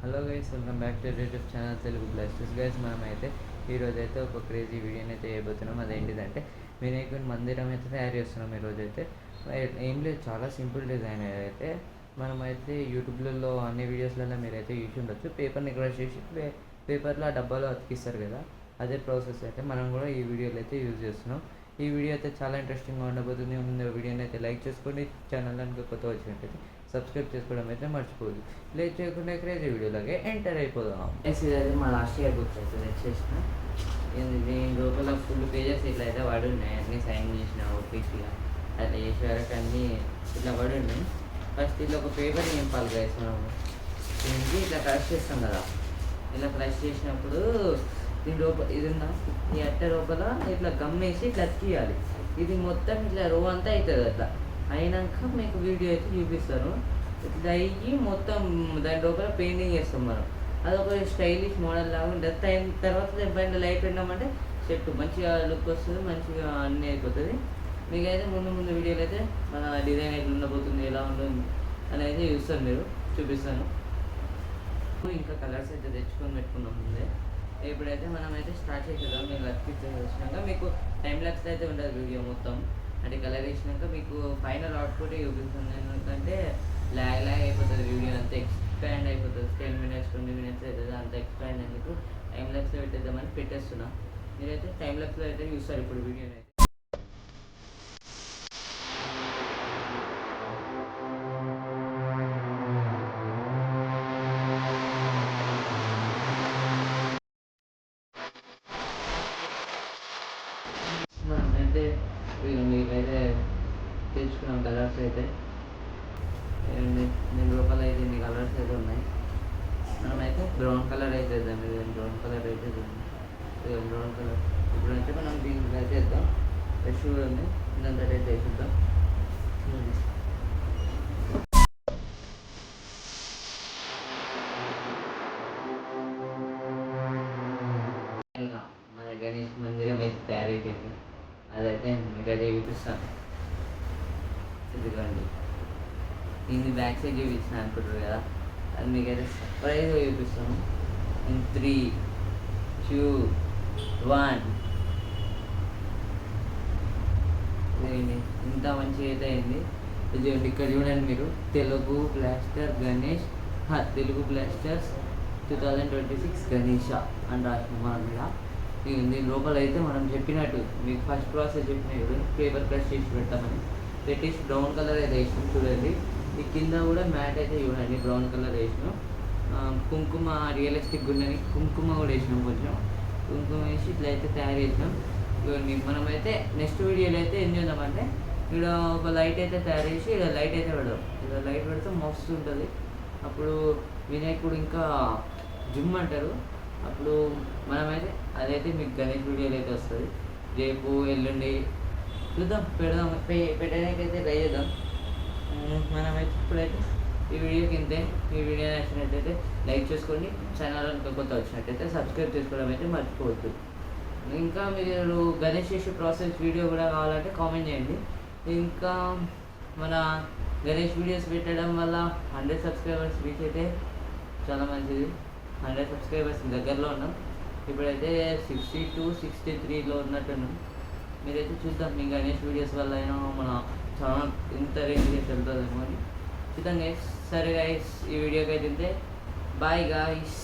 Hello guys, welcome back to YouTube channel Telugu blasters. Guys, మనమైతే ఈరోజైతే ఒక క్రేజీ వీడియోని అయితే చేయబోతున్నాం. అదేంటిదంటే వినాయకుని మందిరం అయితే తయారు చేస్తున్నాం. ఈరోజైతే ఏం లేదు, చాలా సింపుల్ డిజైన్. అయితే మనమైతే యూట్యూబ్లలో అన్ని వీడియోస్లలో మీరైతే చూసి ఉండొచ్చు. పేపర్ని క్రష్ చేసి పేపర్లో ఆ డబ్బాలో అతికిస్తారు కదా, అదే ప్రాసెస్ అయితే మనం కూడా ఈ వీడియోలో అయితే యూజ్ చేస్తున్నాం. ఈ వీడియో అయితే చాలా ఇంట్రెస్టింగ్గా ఉండబోతుంది. ముందు వీడియోని అయితే లైక్ చేసుకోండి. ఛానల్ కనుక కొత్త వచ్చినట్టయితే సబ్స్క్రైబ్ చేసుకోవడం అయితే మర్చిపోదు. లేట్ చేయకుండా క్రేజీ వీడియోలాగే ఎంటర్ అయిపోదాం. ఇదైతే మా లాస్ట్ ఇయర్ బుక్స్ అయితే తెచ్చేసిన. దీని లోపల ఫుల్ పేజెస్ ఇట్లా అయితే పడి ఉన్నాయి. అన్నీ సైన్ చేసిన ఓపీసీగా అట్లా చేసే వరకు అన్నీ ఇట్లా పడి ఉన్నాయి. ఫస్ట్ ఇట్లా ఒక పేపర్ నింపాలి గైస్. మనం దీనికి ఇట్లా క్రష్ చేస్తాం కదా, ఇలా క్రష్ చేసినప్పుడు దీని లోపల ఇది ఉందా, ఈ అట్ట లోపల ఇట్లా గమ్మేసి ఇట్లా అతికియాలి. ఇది మొత్తం ఇట్లా రో అంతా అవుతుంది. అట్లా అయినాక మీకు వీడియో అయితే చూపిస్తాను. ఇట్లా అయ్యి మొత్తం దాని లోపల పెయింటింగ్ చేస్తాం మనం. అదొక స్టైలిష్ మోడల్ లాగా ఉంటుంది. అయిన తర్వాత పైన లైట్ ఉన్నామంటే సెట్ మంచిగా లుక్ వస్తుంది, మంచిగా అన్నీ అయిపోతుంది. మీకైతే ముందు వీడియోలు అయితే మన డిజైన్ ఎట్లా ఉండబోతుంది, ఎలా ఉంటుంది అనేది చూస్తాను, మీరు చూపిస్తాను. ఇంకా కలర్స్ అయితే తెచ్చుకొని పెట్టుకున్నాం ముందే. ఇప్పుడైతే మనం అయితే స్టార్ట్ చేసేద్దాం. మీకు అతికించాక మీకు టైం ల్యాప్స్ అయితే ఉంటుంది వీడియో మొత్తం. అంటే కలర్ వేసినాక మీకు ఫైనల్ అవుట్పుట్ చూపిస్తుంది. ఎందుకంటే ల్యాగ్ అయిపోతుంది వీడియో, అంతా ఎక్స్పాండ్ అయిపోతుంది. 10 minutes 20 minutes అవుతుంది. అంత ఎక్స్పాండ్ ఎందుకు టైం ల్యాప్స్లో పెట్టేద్దామని పెట్టేస్తున్నా. మీరైతే టైం ల్యాప్స్లో అయితే చూస్తారు ఇప్పుడు వీడియోని అయితే. మనమైతే మీకైతే తెచ్చుకున్నాం కలర్స్ అయితే. దీని లోపల అయితే ఇన్ని కలర్స్ అయితే ఉన్నాయి. మనమైతే బ్రౌన్ కలర్ అయితే వేద్దాం. బ్రౌన్ కలర్ అయితే బ్రౌన్ కలర్ ఇప్పుడైతే మనం దీనికి అయితే వేద్దాం. ఫ్రెష్ కూడా ఉంది, ఇదంతా అయితే వేసిద్దాం. మన గణేష్ మందిరం అయితే తయారైపోయింది. అదైతే మీకైతే చూపిస్తాను. ఇదిగోండి, దీన్ని బ్యాక్ సైడ్ చూపించిన అనుకుంటారు కదా, అది మీకైతే సర్ప్రైజ్గా చూపిస్తాను. ఇన్ 3, 2, 1. ఇదేంటి ఇంత మంచిగా అయితే అయింది. ఇది ఇక్కడ చూడండి మీరు, తెలుగు బ్లాస్టర్ గణేష్, తెలుగు బ్లాస్టర్స్ 2026 గణేష అని రాసిన మన మీద. దీని లోపల అయితే మనం చెప్పినట్టు మీకు ఫస్ట్ ప్రాసెస్ చెప్పిన పేపర్ క్రష్ చేసి పెడతామని పెట్టేసి బ్రౌన్ కలర్ అయితే వేసినాం. చూడండి, ఈ కింద కూడా మ్యాట్ అయితే చూడండి బ్రౌన్ కలర్ వేసినాం. కుంకుమ రియలిస్టిక్ గుండెని కుంకుమ కూడా వేసినాం. కొంచెం కుంకుమ వేసి ఇట్లా అయితే తయారు చేసినాం. ఇవన్నీ మనమైతే నెక్స్ట్ వీడియోలో అయితే ఏం చేద్దామంటే, ఇక్కడ ఒక లైట్ అయితే తయారు చేసి ఇక్కడ లైట్ అయితే పెడదాం. ఇక్కడ లైట్ పెడితే మస్తు ఉంటుంది. అప్పుడు వినాయకుడు ఇంకా జిమ్ అంటారు. అప్పుడు మనమైతే అదైతే మీకు గణేష్ వీడియోలో అయితే వస్తుంది. రేపు ఎల్లుండి చూద్దాం, పెడదాం. పెట్టడానికైతే ట్రై చేద్దాం. మనమైతే ఇప్పుడైతే ఈ వీడియోకి ఇంతే. ఈ వీడియో నచ్చినట్టయితే లైక్ చేసుకోండి. ఛానల్ ఇంకా కొత్త వచ్చినట్టయితే సబ్స్క్రైబ్ చేసుకోవడం అయితే మర్చిపోవద్దు. ఇంకా మీరు గణేష్ చేసే ప్రాసెస్ వీడియో కూడా కావాలంటే కామెంట్ చేయండి. ఇంకా మన గణేష్ వీడియోస్ పెట్టడం వల్ల 100 సబ్స్క్రైబర్స్ రీచ్ అయితే చాలా మంచిది. 100 సబ్స్క్రైబర్స్ దగ్గరలో ఉన్నాం. ఇప్పుడైతే 62, 63లో ఉన్నట్టున్నాం. మీరైతే చూద్దాం, మీ గణేష్ వీడియోస్ వల్ల అయినా మన ఛానల్ ఇంత రేంజ్ చేసి వెళ్తుందేమో అని చూద్దాం గైస్. సరే గైస్, ఈ వీడియోకి అయితే బాయ్ గైస్.